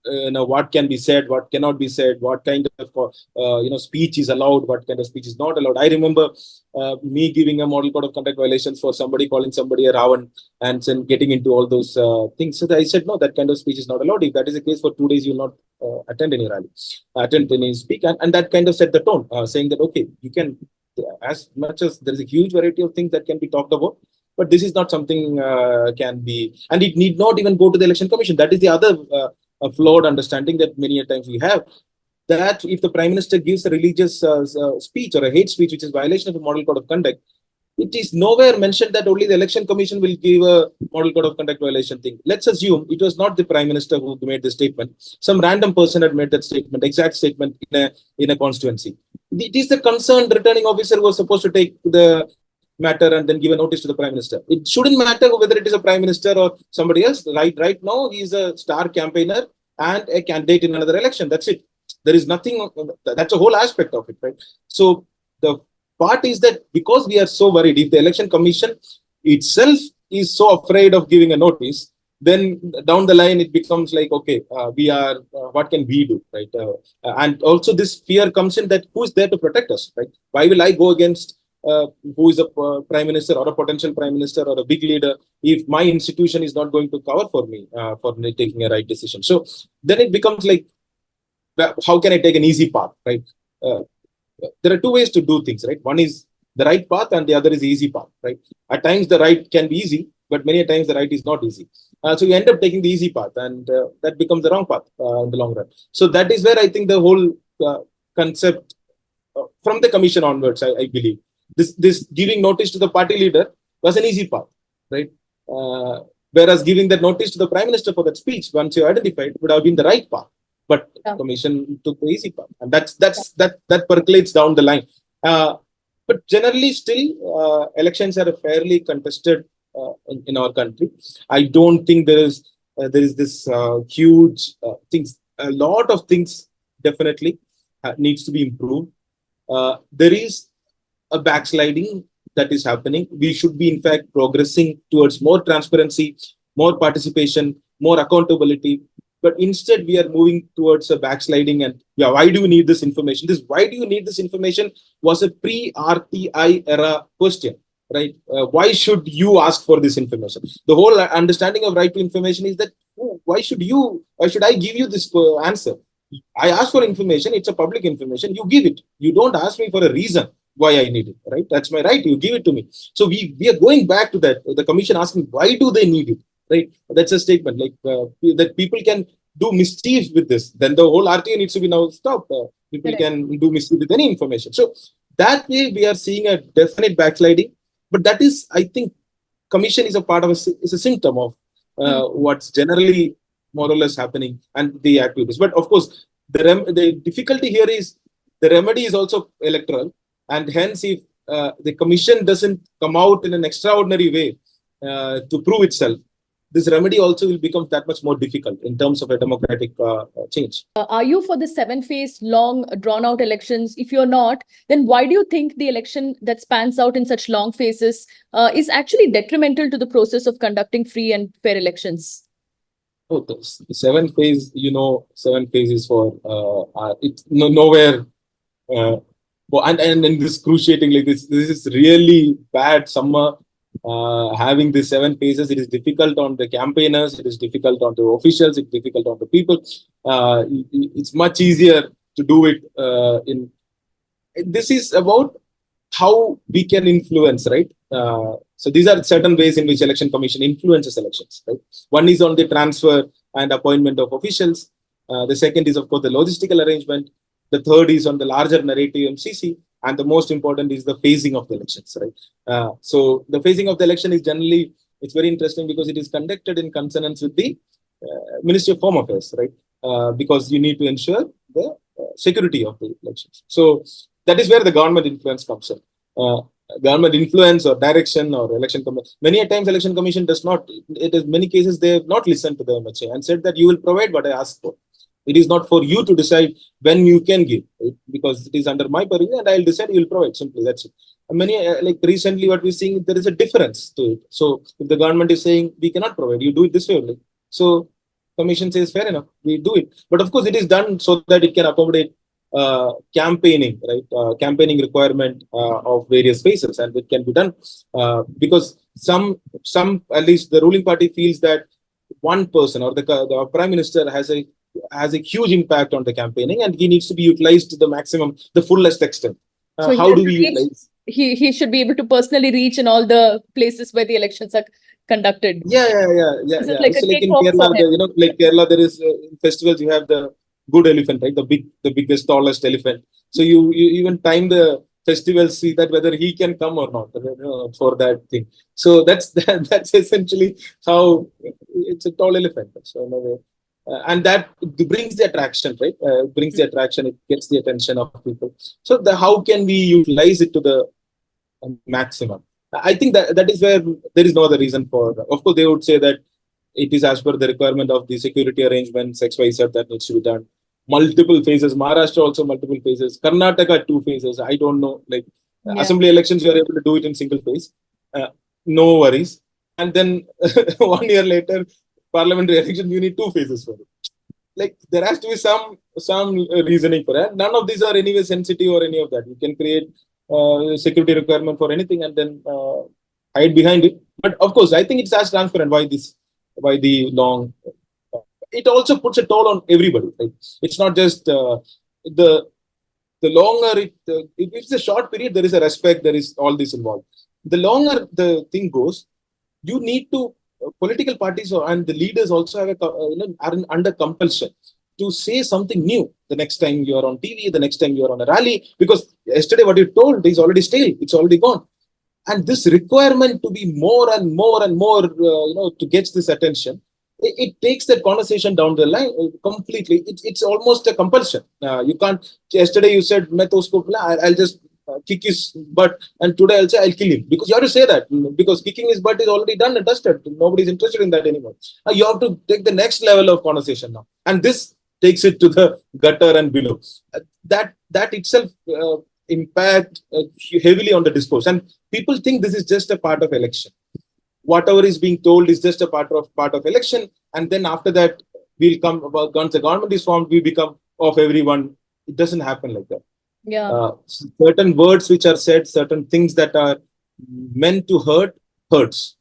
what can be said, what cannot be said, what kind of speech is allowed, what kind of speech is not allowed. I remember me giving a model code of conduct violations for somebody calling somebody a Ravan and then getting into all those things. So I said no, that kind of speech is not allowed. If that is the case, for 2 days you will not attend any rally, attend any speak, and that kind of set the tone, saying that okay, you can, as much as there is a huge variety of things that can be talked about, but this is not something can be, and it need not even go to the election commission. That is the other a flawed understanding that many a times we have, that if the Prime Minister gives a religious speech or a hate speech, which is violation of a model code of conduct, it is nowhere mentioned that only the election commission will give a model code of conduct violation thing. Let's assume it was not the Prime Minister who made the statement. Some random person had made that statement, exact statement in a constituency. It is the concerned returning officer who was supposed to take the matter and then give a notice to the Prime Minister. It shouldn't matter whether it is a Prime Minister or somebody else. Right now, he is a star campaigner and a candidate in another election. That's it. There is nothing. That's a whole aspect of it, right? So the part is that because we are so worried, if the election commission itself is so afraid of giving a notice, then down the line it becomes like okay, we are what can we do, right? And also this fear comes in that who is there to protect us, right? Why will I go against who is a prime minister or a potential prime minister or a big leader if my institution is not going to cover for me for taking a right decision? So then it becomes like, how can I take an easy path, right? There are two ways to do things, right? One is the right path and the other is the easy path, right? At times the right can be easy, but many times the right is not easy. So you end up taking the easy path, and that becomes the wrong path in the long run. So that is where I think the whole concept from the commission onwards, I believe, this giving notice to the party leader was an easy path, right? Whereas giving that notice to the Prime Minister for that speech, once you identified, would have been the right path. But commission took the easy path, and that percolates down the line. But generally, still, elections are fairly contested in our country. I don't think there is this huge things. A lot of things definitely needs to be improved. There is a backsliding that is happening. We should be, in fact, progressing towards more transparency, more participation, more accountability. But instead, we are moving towards a backsliding. And yeah, why do you need this information? Why do you need this information was a pre-RTI era question, right? Why should you ask for this information? The whole understanding of right to information is that why should I give you this answer? I ask for information. It's a public information. You give it. You don't ask me for a reason why I need it, right? That's my right. You give it to me. So we are going back to that. The commission asking, why do they need it? Right, that's a statement like that people can do mischief with this, then the whole RTA needs to be now stopped. People Correct. can do mischief with any information. So that way we are seeing a definite backsliding. But that is, I think, commission is a part of is a symptom of what's generally more or less happening and the activities. But of course, the difficulty here is the remedy is also electoral, and hence if the commission doesn't come out in an extraordinary way to prove itself, this remedy also will become that much more difficult in terms of a democratic change. Are you for the 7-phase long drawn out elections? If you're not, then why do you think the election that spans out in such long phases is actually detrimental to the process of conducting free and fair elections? Oh, the 7 phase, 7 phase is for it's nowhere. And in this cruciating like this is really bad summer. Having these 7 phases, it is difficult on the campaigners, it is difficult on the officials, it's difficult on the people. It's much easier to do it in. This is about how we can influence, right? So these are certain ways in which election commission influences elections, right? One is on the transfer and appointment of officials. The second is, of course, the logistical arrangement. The third is on the larger narrative MCC. And the most important is the phasing of the elections, right? So the phasing of the election is generally, it's very interesting because it is conducted in consonance with the Ministry of Home Affairs, right? Because you need to ensure the security of the elections. So that is where the government influence comes in. Government influence or direction or election commission. Many a times election commission does not, it is many cases they have not listened to the MHA and said that you will provide what I asked for. It is not for you to decide when you can give, right? Because it is under my purview and I'll decide you will provide. Simply, that's it. And many, like recently what we're seeing, there is a difference to it. So if the government is saying we cannot provide, you do it this way only. So commission says fair enough, we do it. But of course it is done so that it can accommodate campaigning, right? Campaigning requirement of various phases, and it can be done because some at least the ruling party feels that one person or the prime minister has a huge impact on the campaigning, and he needs to be utilized to the maximum, the fullest extent. So How do we utilize? He should be able to personally reach in all the places where the elections are conducted. Yeah. Is it like So a like in cakewalk for Kerala, him? like Kerala, there is in festivals you have the good elephant, right? The biggest, tallest elephant. So you even time the festivals, see that whether he can come or not for that thing. So that's essentially how it's a tall elephant. So in a way, and that brings the attraction, right? Brings the attraction. It gets the attention of people. So how can we utilize it to the maximum? I think that is where there is no other reason for. Of course, they would say that it is as per the requirement of the security arrangements, XYZ, that needs to be done. Multiple phases. Maharashtra also multiple phases. Karnataka 2 phases. I don't know. Like assembly elections, you are able to do it in single phase. No worries. And then 1 year later, parliamentary election, you need 2 phases for it. Like there has to be some reasoning for that. None of these are anyway sensitive or any of that. You can create security requirement for anything and then hide behind it. But of course, I think it's as transparent why the long. It also puts a toll on everybody. Right? It's not just the longer if it's a short period, there is a respect, there is all this involved. The longer the thing goes, you need to political parties and the leaders also have are under compulsion to say something new the next time you are on TV, the next time you are on a rally, because yesterday what you told is already stale, it's already gone. And this requirement to be more and more and more, to get this attention, it takes that conversation down the line completely. It's almost a compulsion. You can't. Yesterday you said, I'll just kick his butt, and today I'll say I'll kill him, because you have to say that, because kicking his butt is already done and dusted. Nobody's interested in that anymore. You have to take the next level of conversation now, and this takes it to the gutter and below. That itself impact heavily on the discourse, and people think this is just a part of election. Whatever is being told is just a part of election, and then after that we'll come about once the government is formed, we become of everyone. It doesn't happen like that. Certain words which are said, certain things that are meant to hurts,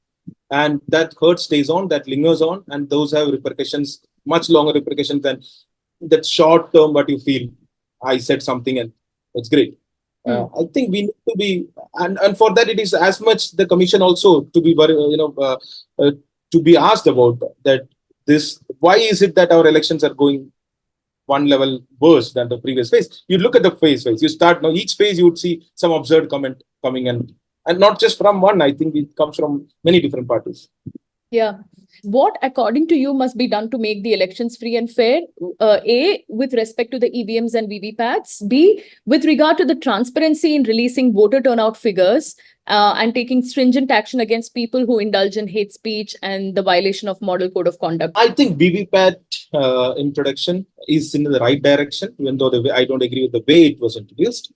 and that hurt stays on, that lingers on, and those have repercussions, much longer repercussions than that short term what you feel. I said something and it's great. I think we need to be, and for that it is as much the commission also to be to be asked about that. this, why is it that our elections are going one level worse than the previous phase? You look at the phase. You start now, each phase you would see some absurd comment coming, and not just from one. I think it comes from many different parties. Yeah. What, according to you, must be done to make the elections free and fair? A, with respect to the EVMs and VVPATs. B, with regard to the transparency in releasing voter turnout figures and taking stringent action against people who indulge in hate speech and the violation of model code of conduct. I think VVPAT introduction is in the right direction, even though I don't agree with the way it was introduced.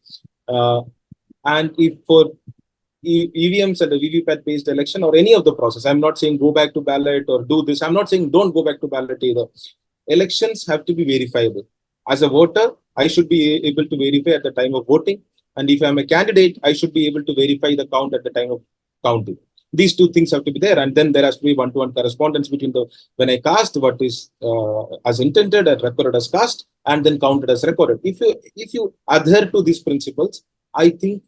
And if for EVMs and the VVPAT based election or any of the process, I'm not saying go back to ballot or do this. I'm not saying don't go back to ballot either. Elections have to be verifiable. As a voter, I should be able to verify at the time of voting. And if I'm a candidate, I should be able to verify the count at the time of counting. These two things have to be there. And then there has to be one-to-one correspondence between when I cast what is as intended and recorded as cast and then counted as recorded. If you adhere to these principles, I think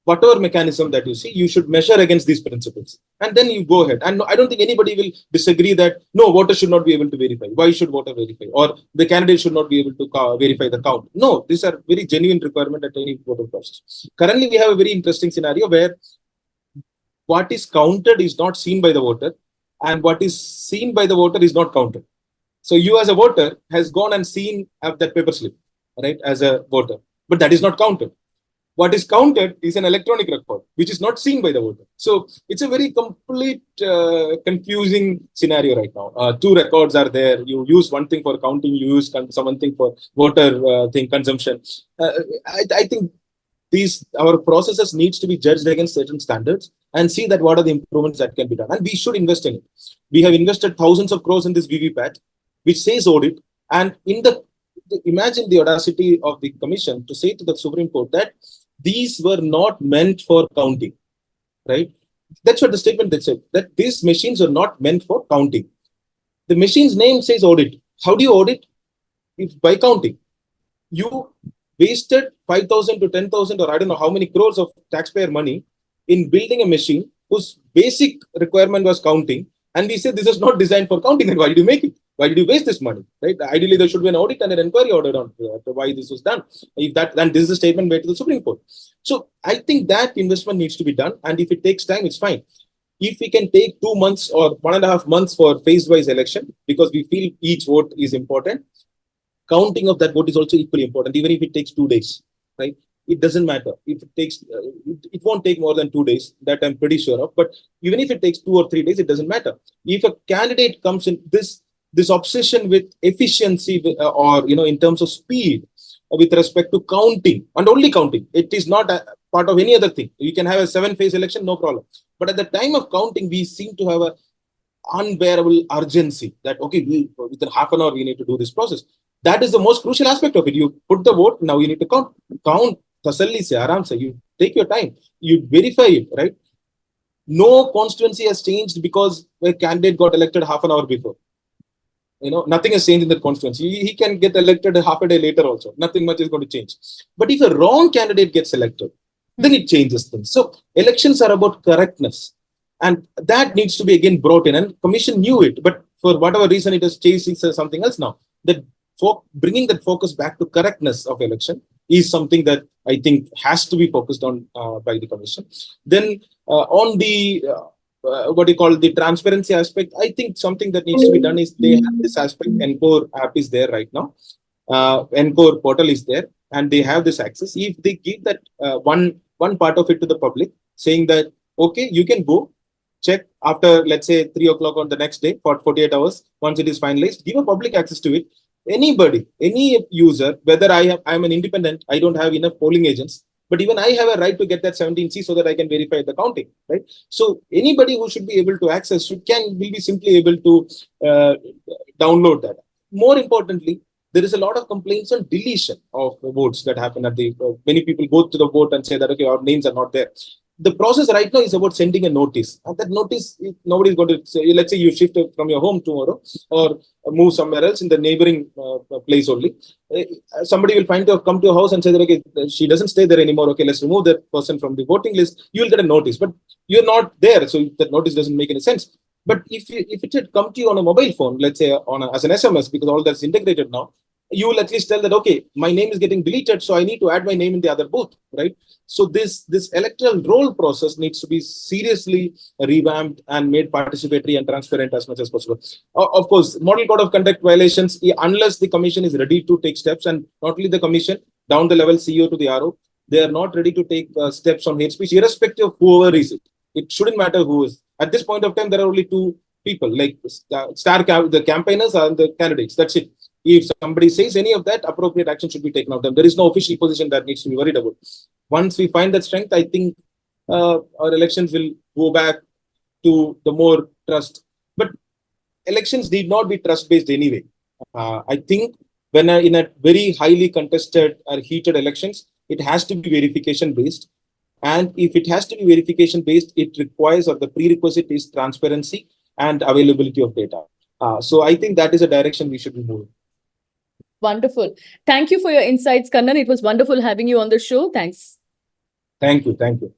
whatever mechanism that you see, you should measure against these principles. And then you go ahead. And I don't think anybody will disagree that, no, voters should not be able to verify. Why should voter verify? Or the candidate should not be able to verify the count. No, these are very genuine requirement at any voter process. Currently, we have a very interesting scenario where what is counted is not seen by the voter, and what is seen by the voter is not counted. So you as a voter has gone and seen that paper slip, right, as a voter, but that is not counted. What is counted is an electronic record, which is not seen by the voter. So it's a very complete confusing scenario right now. Two records are there. You use one thing for counting, you use some thing for voter consumption. I think our processes needs to be judged against certain standards and see that what are the improvements that can be done. And we should invest in it. We have invested thousands of crores in this VVPAT, which says audit. And imagine the audacity of the commission to say to the Supreme Court that these were not meant for counting, right? That's what the statement that said, that these machines are not meant for counting. The machine's name says audit. How do you audit? If by counting. You wasted 5,000 to 10,000 or I don't know how many crores of taxpayer money in building a machine whose basic requirement was counting. And we said this is not designed for counting. Then why did you make it? Why did you waste this money? Right? Ideally, there should be an audit and an inquiry ordered on why this was done. If that, then this is a statement made to the Supreme Court. So I think that investment needs to be done. And if it takes time, it's fine. If we can take 2 months or 1.5 months for phase-wise election, because we feel each vote is important, counting of that vote is also equally important, even if it takes 2 days, right? It doesn't matter. If it takes, it won't take more than 2 days, that I'm pretty sure of. But even if it takes 2 or 3 days, it doesn't matter. If a candidate comes in this obsession with efficiency or, in terms of speed with respect to counting and only counting, it is not a part of any other thing. You can have a 7-phase election, no problem. But at the time of counting, we seem to have a unbearable urgency that, okay, within half an hour, we need to do this process. That is the most crucial aspect of it. You put the vote, now you need to count. Tasalli se, aram se. You take your time. You verify it, right? No constituency has changed because a candidate got elected half an hour before. Nothing has changed in that constituency. He can get elected half a day later also. Nothing much is going to change. But if a wrong candidate gets elected, then it changes things. So elections are about correctness. And that needs to be again brought in. And commission knew it. But for whatever reason, it is chasing something else now. That bringing that focus back to correctness of election is something that I think has to be focused on by the commission. Then on the what you call the transparency aspect, I think something that needs to be done is they have this aspect. Encore app is there right now. Encore portal is there, and they have this access. If they give that one part of it to the public, saying that okay, you can go check after, let's say, 3 o'clock on the next day for 48 hours. Once it is finalized, give a public access to it. Anybody, any user, whether I'm an independent, I don't have enough polling agents, but even I have a right to get that 17C so that I can verify the counting, right? So anybody who should be able to access will be simply able to download that. More importantly, there is a lot of complaints on deletion of votes that happen at many people go to the vote and say that, okay, our names are not there. The process right now is about sending a notice. And that notice, nobody's going to say, let's say you shift from your home tomorrow or move somewhere else in the neighboring place only. Somebody will come to your house and say that, okay, she doesn't stay there anymore. Okay, let's remove that person from the voting list. You will get a notice, but you're not there. So that notice doesn't make any sense. But if it had come to you on a mobile phone, let's say as an SMS, because all that's integrated now, you will at least tell that, okay, my name is getting deleted, so I need to add my name in the other booth, right? So this electoral roll process needs to be seriously revamped and made participatory and transparent as much as possible. Of course, model code of conduct violations, unless the commission is ready to take steps, and not only the commission, down the level CEO to the RO, they are not ready to take steps on hate speech, irrespective of whoever is it. It shouldn't matter who is. At this point of time, there are only two people, like the campaigners and the candidates. That's it. If somebody says any of that, appropriate action should be taken of them. There is no official position that needs to be worried about. Once we find that strength, I think our elections will go back to the more trust. But elections need not be trust-based anyway. I think when in a very highly contested or heated elections, it has to be verification-based. And if it has to be verification-based, it requires, or the prerequisite is transparency and availability of data. So I think that is a direction we should be moving. Wonderful. Thank you for your insights, Kannan. It was wonderful having you on the show. Thanks. Thank you. Thank you.